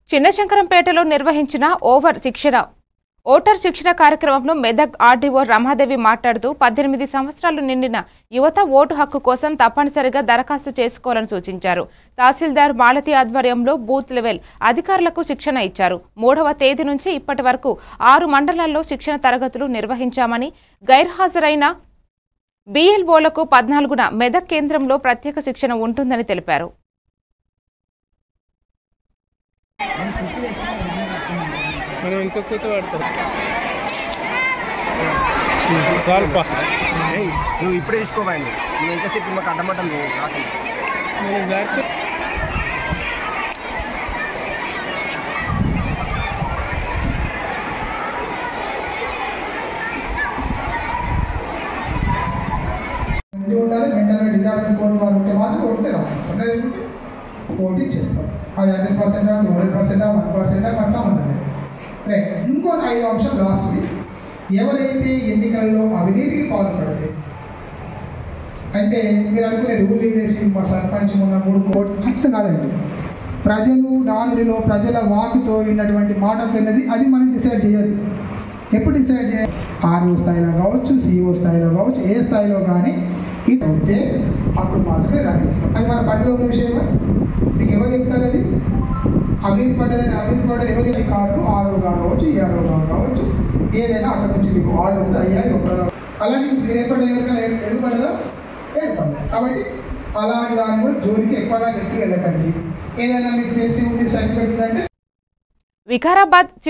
చిన్నశంకరంపేటలో నిర్వహించిన ఓటర్ శిక్షణ కార్యక్రమంలో మెదక్ ఆర్డీఓ రమాదేవి మాట్లాడుతూ 18 సంవత్సరాలు నిండిన యువత ఓటు హక్కు కోసం తప్పనిసరిగా దరఖాస్తు చేసుకోవాలని సూచించారు. తహసీల్దార్ మాలతి ఆధ్వర్యంలో బూత్ లెవెల్ అధికారులకు శిక్షణ ఇచ్చారు. 3వ తేదీ నుంచి ఇప్పటి వరకు 6 మండలాల్లో శిక్షణ తరగతులు నిర్వహించామని, గైర్హాజరైన BLOలకు 14న మెదక్ కేంద్రంలో ప్రత్యేక శిక్షణ ఉంటుందని తెలిపారు. మనం ఇంకొకటి వాడతాం. నువ్వు ఇప్పుడే తీసుకోవాలి. నువ్వు ఎంతసేపు మాకు అడ్డమట్టం ఉండాలి. మెంటల్ డిజార్డర్ కోడ్ వారు ఉంటే మాత్రం ఓటే రావాలి. ఓటు ఇచ్చేస్తాం. అది 100%, 200%, 1% మనకు సంబంధం లేదు. రైట్. ఇంకో 5 అంశాలు లాస్ట్ది. ఎవరైతే ఎన్నికల్లో అవినీతికి పాల్పడితే, అంటే మీరు అనుకునే రూల్ ఇండేసి మా సర్పంచ్ మొన్న 3 కోట్లు అట్లా కాదండి. ప్రజలు నానుడిలో ప్రజల వాకుతో విన్నటువంటి మాటతో విన్నది అది మనం డిసైడ్ చేయాలి. ఎప్పుడు డిసైడ్ చేయాలి? RO స్థాయిలో కావచ్చు, CO స్థాయిలో కావచ్చు, ఏ స్థాయిలో కానీ ఇది ఉంటే అప్పుడు మాత్రమే రాణిస్తాం. అది మన పరిధిలో ఉన్న విషయమా? మీకు ఎవరు చెప్తారు? అది అవినీతి పడ్డది ఎవరికి కాదు. RO గారు కావచ్చు, ERO గారు కావచ్చు, ఏదైనా అక్కడ నుంచి మీకు ఆర్డర్ వస్తే అయ్యాయి అలాంటి ఏర్పడేది ఏర్పడదా? ఏర్పడదు. కాబట్టి అలాంటి దాన్ని కూడా జోలికి ఎక్కువగా గట్టిగా వెళ్ళకండి. ఏదైనా మీకు తెలిసి ఉంది సర్టిఫికెట్ అంటే వికారాబాద్